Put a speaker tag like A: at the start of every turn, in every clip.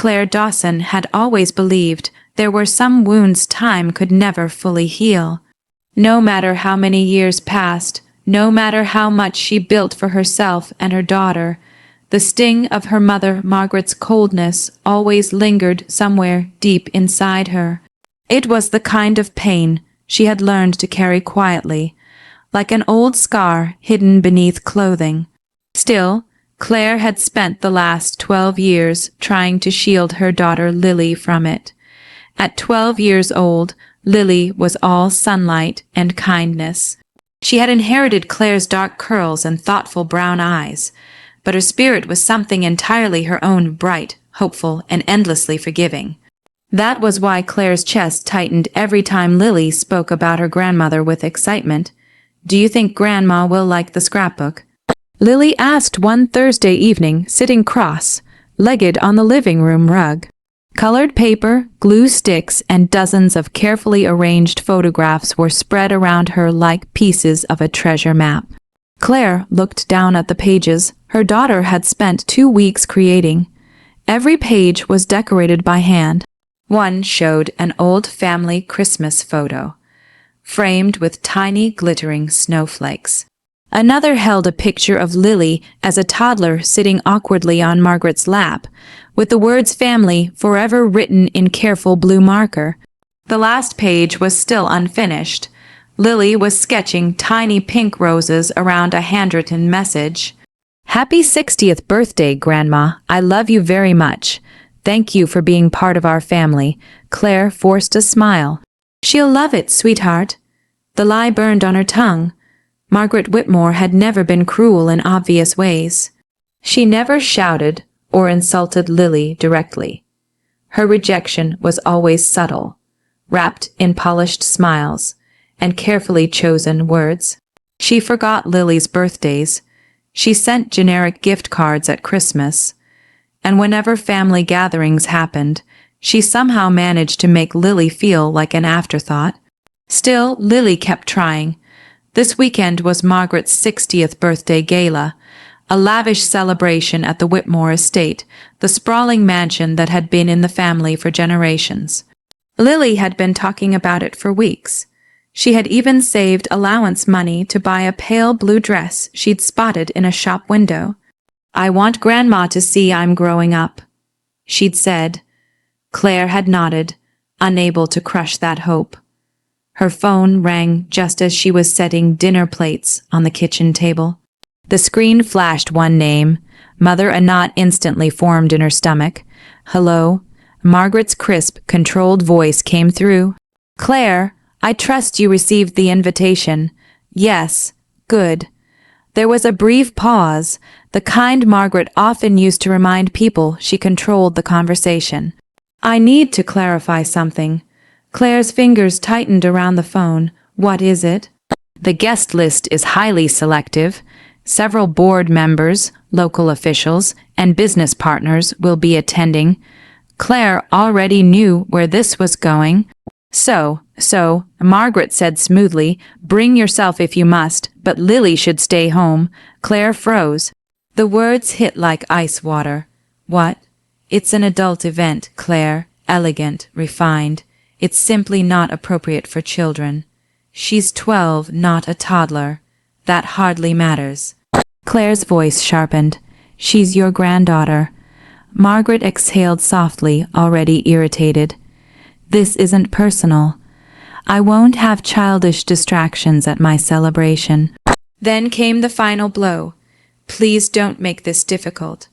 A: Claire Dawson had always believed there were some wounds time could never fully heal. No matter how many years passed, no matter how much she built for herself and her daughter, the sting of her mother Margaret's coldness always lingered somewhere deep inside her. It was the kind of pain she had learned to carry quietly, like an old scar hidden beneath clothing. Still, Claire had spent the last 12 years trying to shield her daughter Lily from it. At 12 years old, Lily was all sunlight and kindness. She had inherited Claire's dark curls and thoughtful brown eyes, but her spirit was something entirely her own, bright, hopeful, and endlessly forgiving. That was why Claire's chest tightened every time Lily spoke about her grandmother with excitement. "Do you think Grandma will like the scrapbook?" Lily asked one Thursday evening, sitting cross-legged on the living room rug. Colored paper, glue sticks, and dozens of carefully arranged photographs were spread around her like pieces of a treasure map. Claire looked down at the pages her daughter had spent 2 weeks creating. Every page was decorated by hand. One showed an old family Christmas photo, framed with tiny glittering snowflakes. Another held a picture of Lily as a toddler sitting awkwardly on Margaret's lap, with the words family forever written in careful blue marker. The last page was still unfinished. Lily was sketching tiny pink roses around a handwritten message. "Happy 60th birthday, Grandma. I love you very much. Thank you for being part of our family." Claire forced a smile. "She'll love it, sweetheart." The lie burned on her tongue. Margaret Whitmore had never been cruel in obvious ways. She never shouted or insulted Lily directly. Her rejection was always subtle, wrapped in polished smiles and carefully chosen words. She forgot Lily's birthdays. She sent generic gift cards at Christmas. And whenever family gatherings happened, she somehow managed to make Lily feel like an afterthought. Still, Lily kept trying. This weekend was Margaret's 60th birthday gala, a lavish celebration at the Whitmore estate, the sprawling mansion that had been in the family for generations. Lily had been talking about it for weeks. She had even saved allowance money to buy a pale blue dress she'd spotted in a shop window. "I want Grandma to see I'm growing up," she'd said. Claire had nodded, unable to crush that hope. Her phone rang just as she was setting dinner plates on the kitchen table. The screen flashed one name. Mother, a knot instantly formed in her stomach. "Hello?" Margaret's crisp, controlled voice came through. "Claire, I trust you received the invitation." "Yes." "Good." There was a brief pause, the kind Margaret often used to remind people she controlled the conversation. "I need to clarify something." Claire's fingers tightened around the phone. "What is it?" "The guest list is highly selective. Several board members, local officials, and business partners will be attending." Claire already knew where this was going. So, Margaret said smoothly, "Bring yourself if you must, but Lily should stay home." Claire froze. The words hit like ice water. "What?" "It's an adult event, Claire. Elegant, refined. It's simply not appropriate for children. She's 12, not a toddler. That hardly matters." Claire's voice sharpened. "She's your granddaughter." Margaret exhaled softly, already irritated. "This isn't personal. I won't have childish distractions at my celebration." Then came the final blow. "Please don't make this difficult."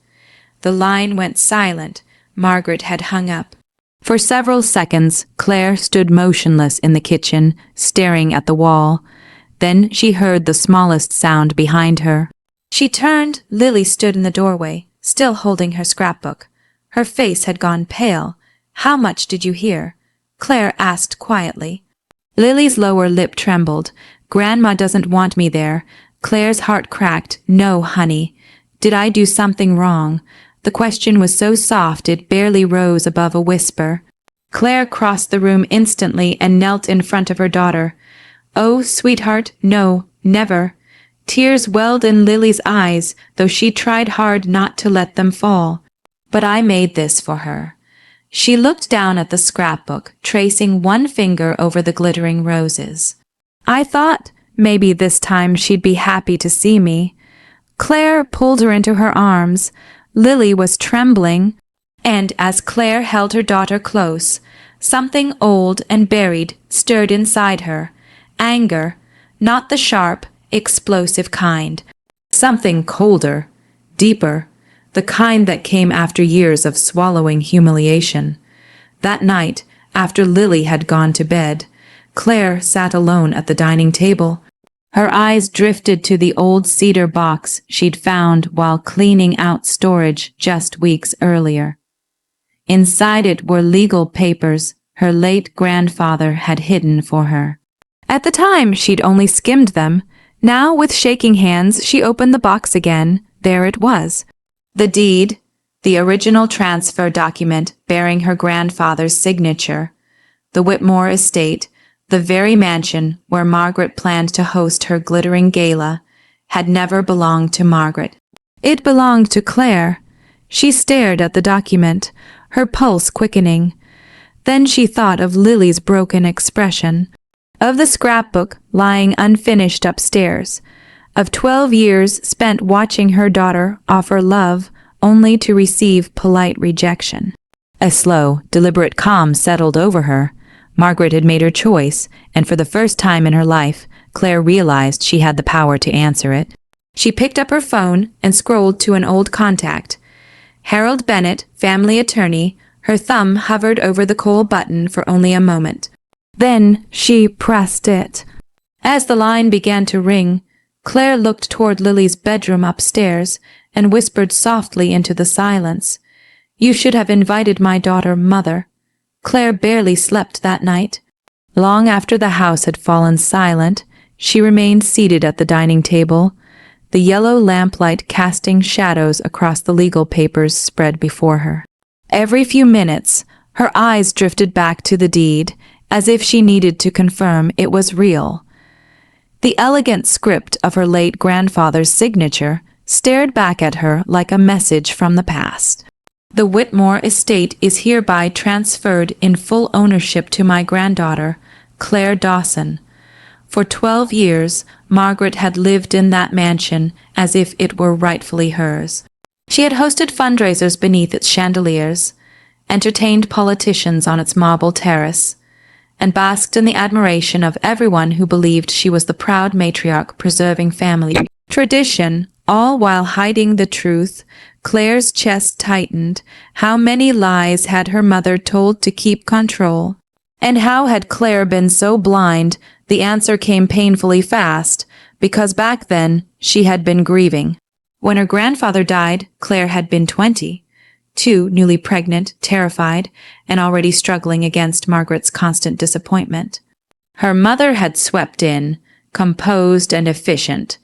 A: The line went silent. Margaret had hung up. For several seconds, Claire stood motionless in the kitchen, staring at the wall. Then she heard the smallest sound behind her. She turned. Lily stood in the doorway, still holding her scrapbook. Her face had gone pale. "How much did you hear?" Claire asked quietly. Lily's lower lip trembled. "Grandma doesn't want me there." Claire's heart cracked. "No, honey. Did I do something wrong?" The question was so soft it barely rose above a whisper. Claire crossed the room instantly and knelt in front of her daughter. "Oh, sweetheart, no, never." Tears welled in Lily's eyes, though she tried hard not to let them fall. "But I made this for her. She looked down at the scrapbook, tracing one finger over the glittering roses. I thought maybe this time she'd be happy to see me. Claire pulled her into her arms. Lily was trembling, and as Claire held her daughter close, something old and buried stirred inside her. Anger, not the sharp, explosive kind. Something colder, deeper, the kind that came after years of swallowing humiliation. That night, after Lily had gone to bed, Claire sat alone at the dining table. Her eyes drifted to the old cedar box she'd found while cleaning out storage just weeks earlier. Inside it were legal papers her late grandfather had hidden for her. At the time, she'd only skimmed them. Now, with shaking hands, she opened the box again. There it was. The deed, the original transfer document bearing her grandfather's signature. The Whitmore estate, the very mansion where Margaret planned to host her glittering gala, had never belonged to Margaret. It belonged to Claire. She stared at the document, her pulse quickening. Then she thought of Lily's broken expression, of the scrapbook lying unfinished upstairs, of 12 years spent watching her daughter offer love only to receive polite rejection. A slow, deliberate calm settled over her. Margaret had made her choice, and for the first time in her life, Claire realized she had the power to answer it. She picked up her phone and scrolled to an old contact. Harold Bennett, family attorney. Her thumb hovered over the call button for only a moment. Then she pressed it. As the line began to ring, Claire looked toward Lily's bedroom upstairs and whispered softly into the silence, "You should have invited my daughter, Mother." Claire barely slept that night. Long after the house had fallen silent, she remained seated at the dining table, the yellow lamplight casting shadows across the legal papers spread before her. Every few minutes, her eyes drifted back to the deed, as if she needed to confirm it was real. The elegant script of her late grandfather's signature stared back at her like a message from the past. The Whitmore estate is hereby transferred in full ownership to my granddaughter, Claire Dawson. For 12 years, Margaret had lived in that mansion as if it were rightfully hers. She had hosted fundraisers beneath its chandeliers, entertained politicians on its marble terrace, and basked in the admiration of everyone who believed she was the proud matriarch preserving family tradition, all while hiding the truth. Claire's chest tightened. How many lies had her mother told to keep control? And how had Claire been so blind? The answer came painfully fast, because back then she had been grieving. When her grandfather died, Claire had been 20, too, newly pregnant, terrified, and already struggling against Margaret's constant disappointment. Her mother had swept in, composed and efficient,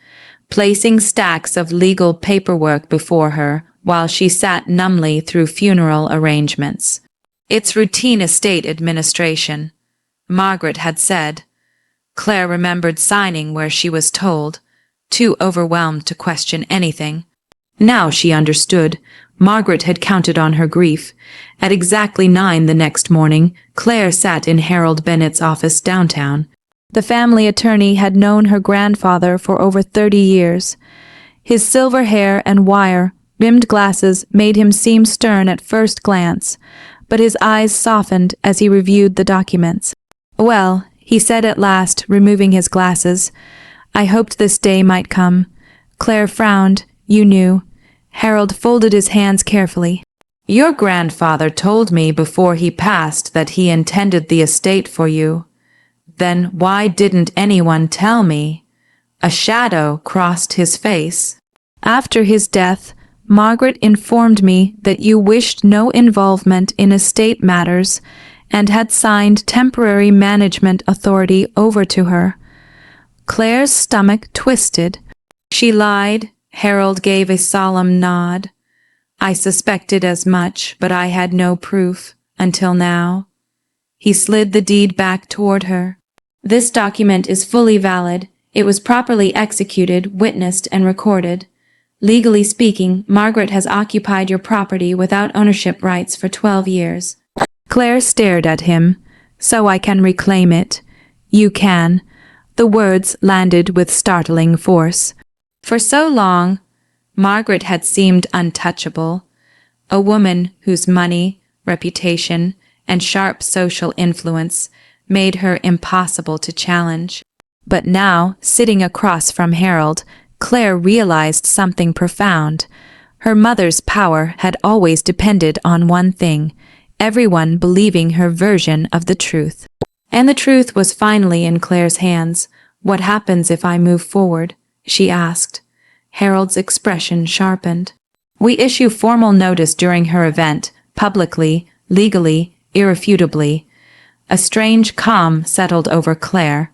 A: placing stacks of legal paperwork before her while she sat numbly through funeral arrangements. It's routine estate administration, Margaret had said. Claire remembered signing where she was told, too overwhelmed to question anything. Now she understood. Margaret had counted on her grief. At exactly 9 the next morning, Claire sat in Harold Bennett's office downtown. The family attorney had known her grandfather for over 30 years. His silver hair and wire-rimmed glasses made him seem stern at first glance, but his eyes softened as he reviewed the documents. "Well," he said at last, removing his glasses, "I hoped this day might come." Claire frowned. "You knew." Harold folded his hands carefully. "Your grandfather told me before he passed that he intended the estate for you. Then why didn't anyone tell me?" A shadow crossed his face. "After his death, Margaret informed me that you wished no involvement in estate matters and had signed temporary management authority over to her." Claire's stomach twisted. "She lied." Harold gave a solemn nod. "I suspected as much, but I had no proof, until now." He slid the deed back toward her. "This document is fully valid. It was properly executed, witnessed, and recorded. Legally speaking, Margaret has occupied your property without ownership rights for 12 years. Claire stared at him. So I can reclaim it. You can. The words landed with startling force. For so long, Margaret had seemed untouchable, a woman whose money, reputation, and sharp social influence made her impossible to challenge. But now, sitting across from Harold, Claire realized something profound. Her mother's power had always depended on one thing: everyone believing her version of the truth. And the truth was finally in Claire's hands. What happens if I move forward? She asked. Harold's expression sharpened. We issue formal notice during her event, publicly, legally, irrefutably. A strange calm settled over Claire.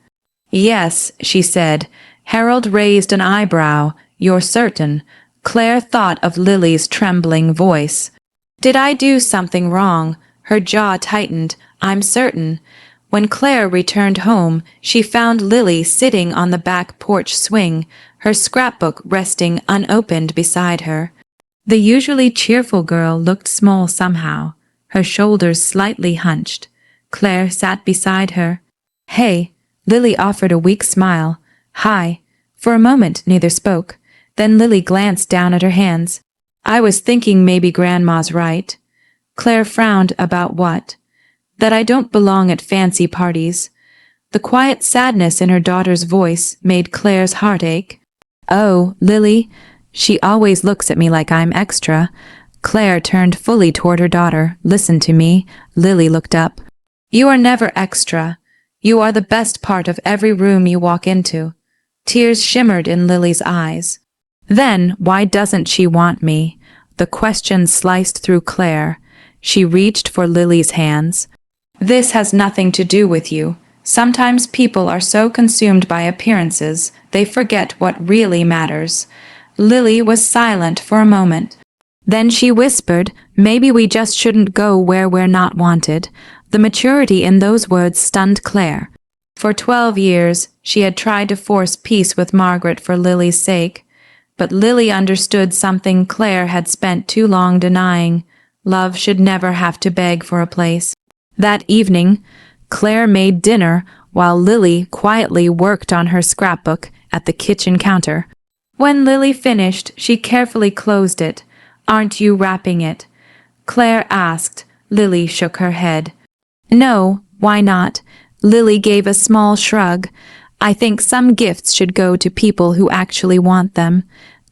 A: Yes, she said. Harold raised an eyebrow. You're certain? Claire thought of Lily's trembling voice. Did I do something wrong? Her jaw tightened. I'm certain. When Claire returned home, she found Lily sitting on the back porch swing, her scrapbook resting unopened beside her. The usually cheerful girl looked small somehow, her shoulders slightly hunched. Claire sat beside her. Hey, Lily offered a weak smile. Hi. For a moment neither spoke. Then Lily glanced down at her hands. I was thinking maybe Grandma's right. Claire frowned. About what? That I don't belong at fancy parties. The quiet sadness in her daughter's voice made Claire's heart ache. Oh, Lily, she always looks at me like I'm extra. Claire turned fully toward her daughter. Listen to me. Lily looked up. You are never extra. You are the best part of every room you walk into. Tears shimmered in Lily's eyes. Then, why doesn't she want me? The question sliced through Claire. She reached for Lily's hands. This has nothing to do with you. Sometimes people are so consumed by appearances, they forget what really matters. Lily was silent for a moment. Then she whispered, maybe we just shouldn't go where we're not wanted. The maturity in those words stunned Claire. For 12 years, she had tried to force peace with Margaret for Lily's sake. But Lily understood something Claire had spent too long denying. Love should never have to beg for a place. That evening, Claire made dinner while Lily quietly worked on her scrapbook at the kitchen counter. When Lily finished, she carefully closed it. Aren't you wrapping it? Claire asked. Lily shook her head. No, why not? Lily gave a small shrug. I think some gifts should go to people who actually want them.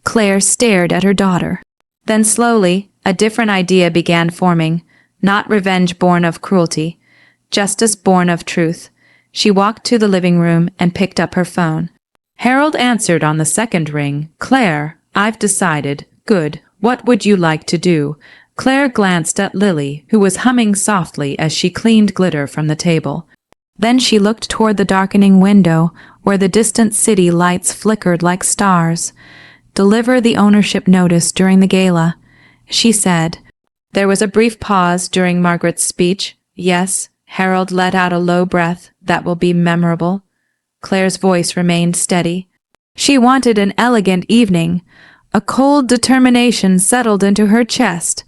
A: Claire stared at her daughter. Then slowly, a different idea began forming. Not revenge born of cruelty, justice born of truth. She walked to the living room and picked up her phone. Harold answered on the second ring. Claire, I've decided. Good. What would you like to do? Claire glanced at Lily, who was humming softly as she cleaned glitter from the table. Then she looked toward the darkening window, where the distant city lights flickered like stars. Deliver the ownership notice during the gala, she said. There was a brief pause during Margaret's speech. Yes, Harold let out a low breath. That will be memorable. Claire's voice remained steady. She wanted an elegant evening. A cold determination settled into her chest.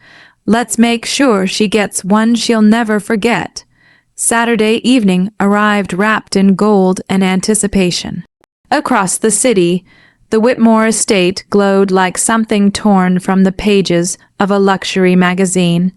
A: Let's make sure she gets one she'll never forget. Saturday evening arrived wrapped in gold and anticipation. Across the city, the Whitmore estate glowed like something torn from the pages of a luxury magazine.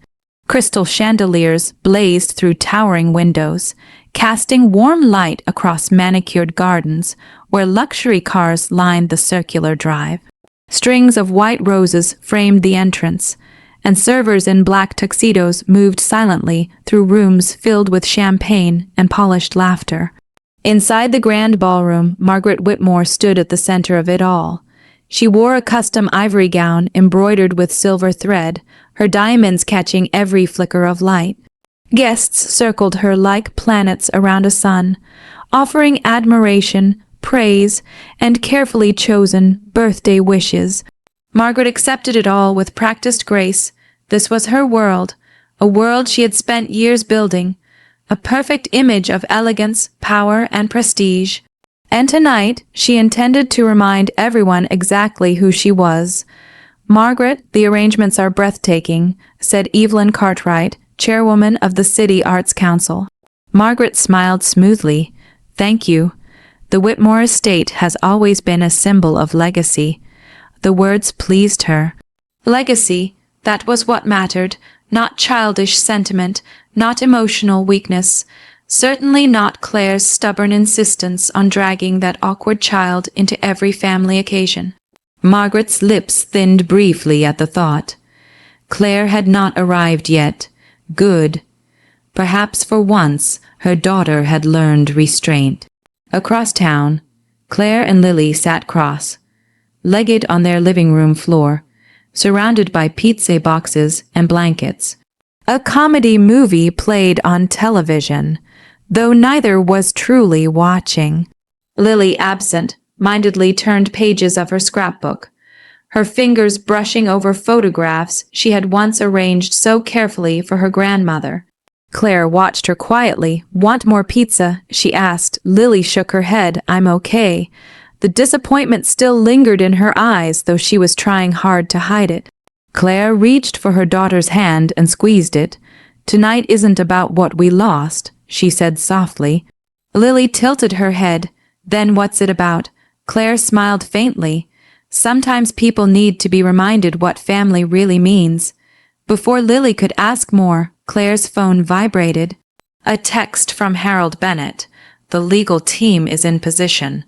A: Crystal chandeliers blazed through towering windows, casting warm light across manicured gardens where luxury cars lined the circular drive. Strings of white roses framed the entrance, and servers in black tuxedos moved silently through rooms filled with champagne and polished laughter. Inside the grand ballroom, Margaret Whitmore stood at the center of it all. She wore a custom ivory gown embroidered with silver thread, her diamonds catching every flicker of light. Guests circled her like planets around a sun, offering admiration, praise, and carefully chosen birthday wishes. Margaret accepted it all with practiced grace. This was her world, a world she had spent years building, a perfect image of elegance, power, and prestige. And tonight, she intended to remind everyone exactly who she was. Margaret, the arrangements are breathtaking, said Evelyn Cartwright, chairwoman of the City Arts Council. Margaret smiled smoothly. Thank you. The Whitmore estate has always been a symbol of legacy. The words pleased her. Legacy, that was what mattered, not childish sentiment, not emotional weakness, certainly not Claire's stubborn insistence on dragging that awkward child into every family occasion. Margaret's lips thinned briefly at the thought. Claire had not arrived yet. Good. Perhaps for once her daughter had learned restraint. Across town, Claire and Lily sat cross-legged on their living room floor, surrounded by pizza boxes and blankets. A comedy movie played on television, though neither was truly watching. Lily, absent-mindedly, turned pages of her scrapbook, her fingers brushing over photographs she had once arranged so carefully for her grandmother. Claire watched her quietly. Want more pizza? She asked. Lily shook her head. I'm okay. The disappointment still lingered in her eyes, though she was trying hard to hide it. Claire reached for her daughter's hand and squeezed it. Tonight isn't about what we lost, she said softly. Lily tilted her head. Then what's it about? Claire smiled faintly. Sometimes people need to be reminded what family really means. Before Lily could ask more, Claire's phone vibrated. A text from Harold Bennett. The legal team is in position.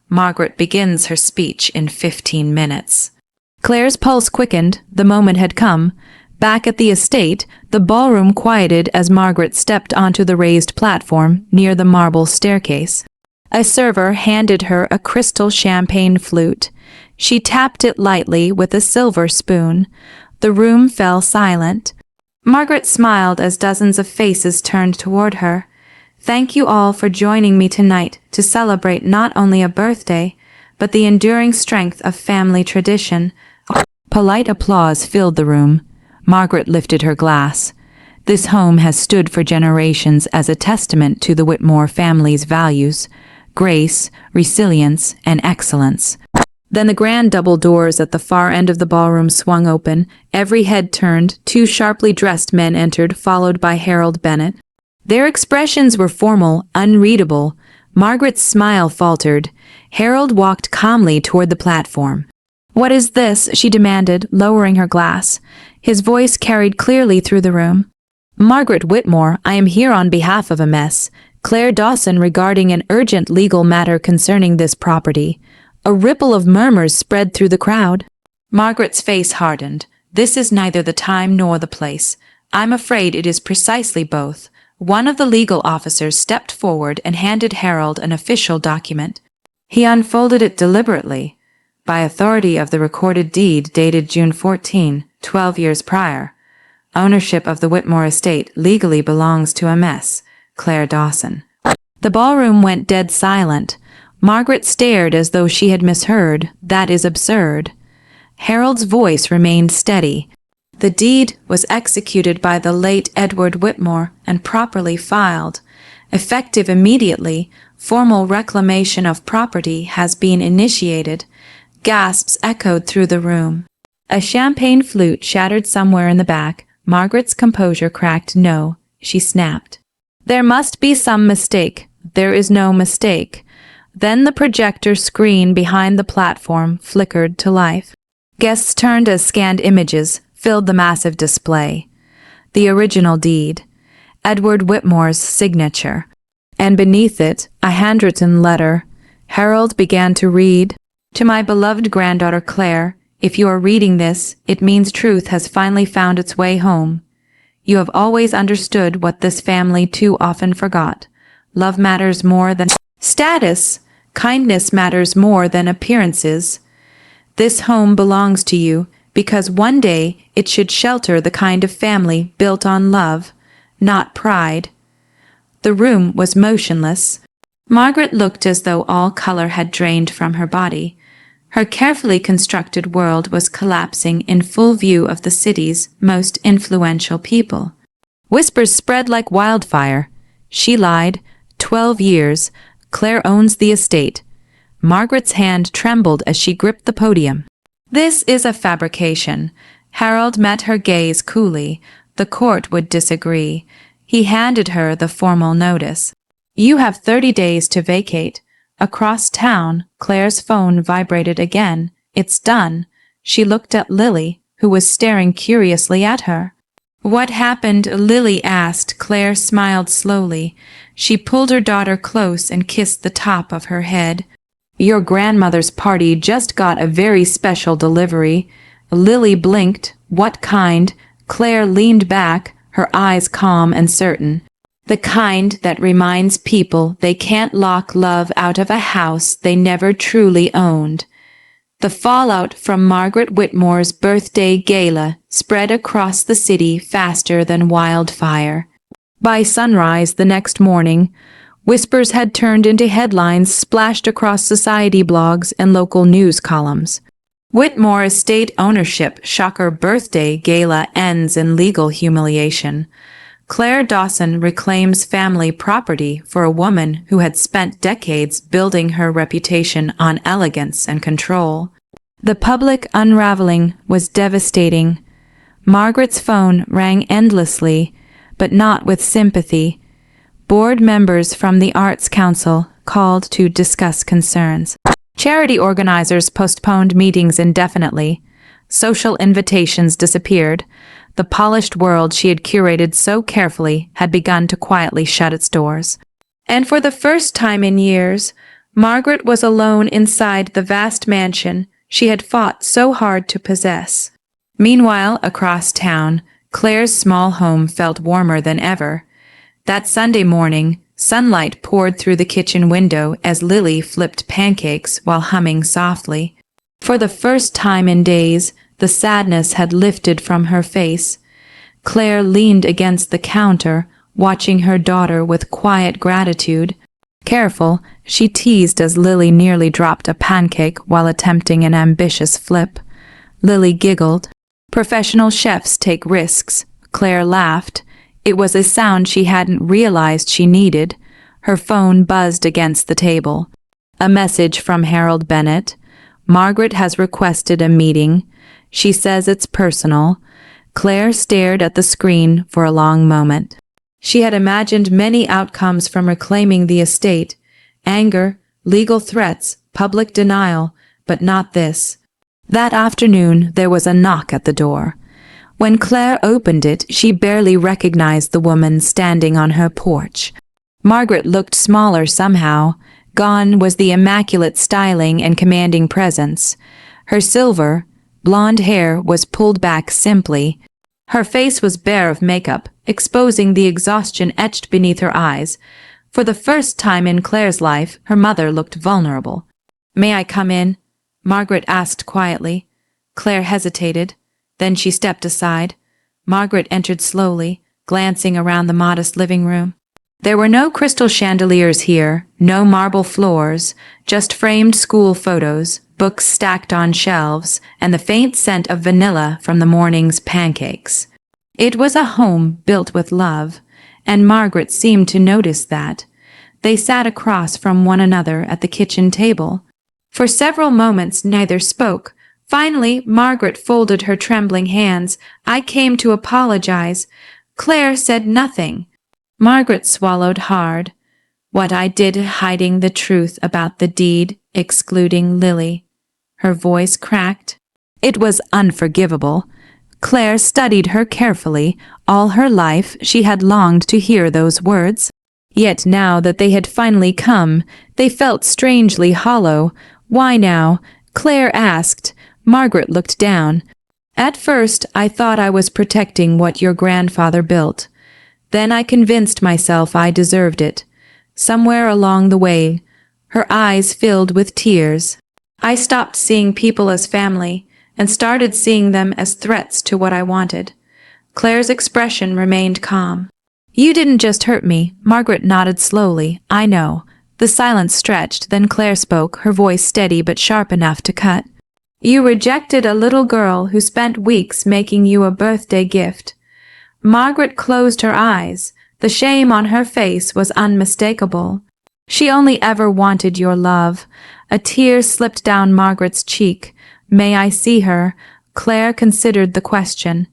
A: Margaret begins her speech in 15 minutes. Claire's pulse quickened. The moment had come. Back at the estate, the ballroom quieted as Margaret stepped onto the raised platform near the marble staircase. A server handed her a crystal champagne flute. She tapped it lightly with a silver spoon. The room fell silent. Margaret smiled as dozens of faces turned toward her. Thank you all for joining me tonight to celebrate not only a birthday, but the enduring strength of family tradition. Polite applause filled the room. Margaret lifted her glass. This home has stood for generations as a testament to the Whitmore family's values, grace, resilience, and excellence. Then the grand double doors at the far end of the ballroom swung open. Every head turned. 2 sharply dressed men entered, followed by Harold Bennett. Their expressions were formal, unreadable. Margaret's smile faltered. Harold walked calmly toward the platform. What is this? She demanded, lowering her glass. His voice carried clearly through the room. Margaret Whitmore, I am here on behalf of a mess. Claire Dawson regarding an urgent legal matter concerning this property. A ripple of murmurs spread through the crowd. Margaret's face hardened. This is neither the time nor the place. I'm afraid it is precisely both. One of the legal officers stepped forward and handed Harold an official document. He unfolded it deliberately. By authority of the recorded deed dated June 14, 12 years prior, ownership of the Whitmore estate legally belongs to Ms. Claire Dawson. The ballroom went dead silent. Margaret stared as though she had misheard. That is absurd. Harold's voice remained steady. The deed was executed by the late Edward Whitmore and properly filed. Effective immediately, formal reclamation of property has been initiated. Gasps echoed through the room. A champagne flute shattered somewhere in the back. Margaret's composure cracked. No, she snapped. There must be some mistake. There is no mistake. Then the projector screen behind the platform flickered to life. Guests turned as scanned images filled the massive display. The original deed, Edward Whitmore's signature, and beneath it, a handwritten letter. Harold began to read. To my beloved granddaughter Claire, if you are reading this, it means truth has finally found its way home. You have always understood what this family too often forgot. Love matters more than status. Kindness matters more than appearances. This home belongs to you because one day it should shelter the kind of family built on love, not pride. The room was motionless. Margaret looked as though all color had drained from her body. Her carefully constructed world was collapsing in full view of the city's most influential people. Whispers spread like wildfire. She lied. 12 years. Claire owns the estate. Margaret's hand trembled as she gripped the podium. This is a fabrication. Harold met her gaze coolly. The court would disagree. He handed her the formal notice. You have 30 days to vacate. Across town, Claire's phone vibrated again. It's done. She looked at Lily, who was staring curiously at her. What happened? Lily asked. Claire smiled slowly. She pulled her daughter close and kissed the top of her head. Your grandmother's party just got a very special delivery. Lily blinked. What kind? Claire leaned back, her eyes calm and certain. The kind that reminds people they can't lock love out of a house they never truly owned. The fallout from Margaret Whitmore's birthday gala spread across the city faster than wildfire. By sunrise the next morning, whispers had turned into headlines splashed across society blogs and local news columns. Whitmore estate ownership shocker birthday gala ends in legal humiliation. Claire Dawson reclaims family property for a woman who had spent decades building her reputation on elegance and control. The public unraveling was devastating. Margaret's phone rang endlessly, but not with sympathy. Board members from the Arts Council called to discuss concerns. Charity organizers postponed meetings indefinitely. Social invitations disappeared. The polished world she had curated so carefully had begun to quietly shut its doors. And for the first time in years, Margaret was alone inside the vast mansion she had fought so hard to possess. Meanwhile, across town, Claire's small home felt warmer than ever. That Sunday morning, sunlight poured through the kitchen window as Lily flipped pancakes while humming softly. For the first time in days, the sadness had lifted from her face. Claire leaned against the counter, watching her daughter with quiet gratitude. Careful, she teased as Lily nearly dropped a pancake while attempting an ambitious flip. Lily giggled. Professional chefs take risks. Claire laughed. It was a sound she hadn't realized she needed. Her phone buzzed against the table. A message from Harold Bennett. Margaret has requested a meeting. She says it's personal. Claire stared at the screen for a long moment. She had imagined many outcomes from reclaiming the estate: anger, legal threats, public denial, but not this. That afternoon there was a knock at the door. When Claire opened it, she barely recognized the woman standing on her porch. Margaret looked smaller somehow. Gone was the immaculate styling and commanding presence. Her silver, blonde hair was pulled back simply. Her face was bare of makeup, exposing the exhaustion etched beneath her eyes. For the first time in Claire's life, her mother looked vulnerable. "May I come in?" Margaret asked quietly. Claire hesitated. Then she stepped aside. Margaret entered slowly, glancing around the modest living room. There were no crystal chandeliers here, no marble floors, just framed school photos, books stacked on shelves, and the faint scent of vanilla from the morning's pancakes. It was a home built with love, and Margaret seemed to notice that. They sat across from one another at the kitchen table. For several moments neither spoke. Finally, Margaret folded her trembling hands. "I came to apologize." Claire said nothing. Margaret swallowed hard. "What I did hiding the truth about the deed, excluding Lily." Her voice cracked. It was unforgivable. Claire studied her carefully. All her life she had longed to hear those words. Yet now that they had finally come, they felt strangely hollow. "Why now?" Claire asked. Margaret looked down. "At first, I thought I was protecting what your grandfather built. Then I convinced myself I deserved it. Somewhere along the way," her eyes filled with tears, "I stopped seeing people as family and started seeing them as threats to what I wanted." Claire's expression remained calm. "You didn't just hurt me." Margaret nodded slowly. "I know." The silence stretched, then Claire spoke, her voice steady but sharp enough to cut. "You rejected a little girl who spent weeks making you a birthday gift." Margaret closed her eyes. The shame on her face was unmistakable. "She only ever wanted your love." A tear slipped down Margaret's cheek. "May I see her?" Claire considered the question.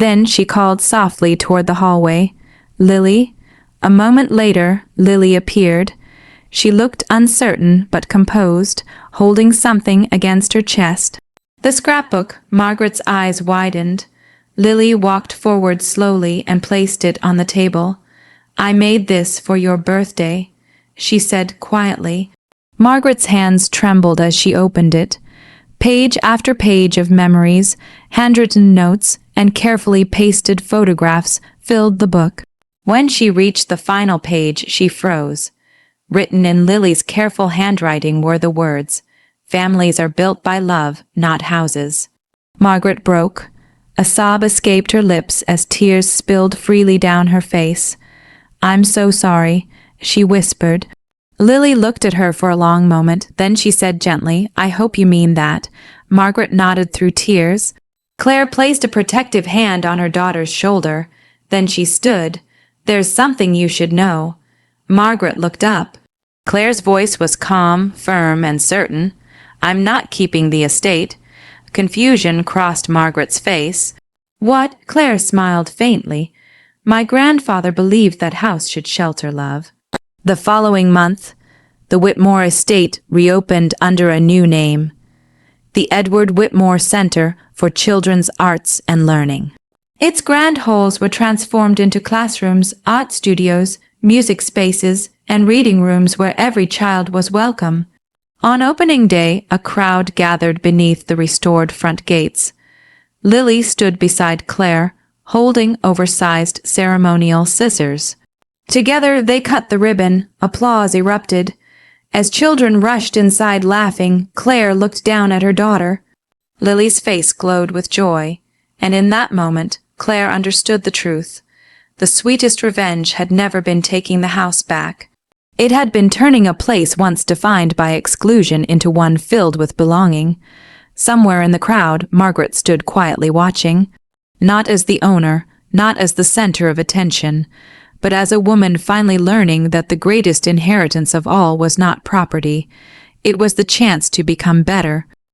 A: Then she called softly toward the hallway, "Lily?" A moment later, Lily appeared. She looked uncertain but composed, holding something against her chest. The scrapbook. Margaret's eyes widened. Lily walked forward slowly and placed it on the table. "I made this for your birthday," she said quietly. Margaret's hands trembled as she opened it. Page after page of memories, handwritten notes, and carefully pasted photographs filled the book. When she reached the final page, she froze. Written in Lily's careful handwriting were the words, "Families are built by love, not houses." Margaret broke. A sob escaped her lips as tears spilled freely down her face. "I'm so sorry," she whispered. Lily looked at her for a long moment, then she said gently, "I hope you mean that." Margaret nodded through tears. Claire placed a protective hand on her daughter's shoulder. Then she stood. "There's something you should know." Margaret looked up. Claire's voice was calm, firm, and certain. "I'm not keeping the estate." Confusion crossed Margaret's face. "What?" Claire smiled faintly. "My grandfather believed that house should shelter love." The following month, the Whitmore estate reopened under a new name, the Edward Whitmore Center for Children's Arts and Learning. Its grand halls were transformed into classrooms, art studios, music spaces, and reading rooms where every child was welcome. On opening day, a crowd gathered beneath the restored front gates. Lily stood beside Claire, holding oversized ceremonial scissors. Together they cut the ribbon. Applause erupted. As children rushed inside laughing, Claire looked down at her daughter. Lily's face glowed with joy, and in that moment, Claire understood the truth. The sweetest revenge had never been taking the house back. It had been turning a place once defined by exclusion into one filled with belonging. Somewhere in the crowd, Margaret stood quietly watching, not as the owner, not as the center of attention, but as a woman finally learning that the greatest inheritance of all was not property. It was the chance to become better,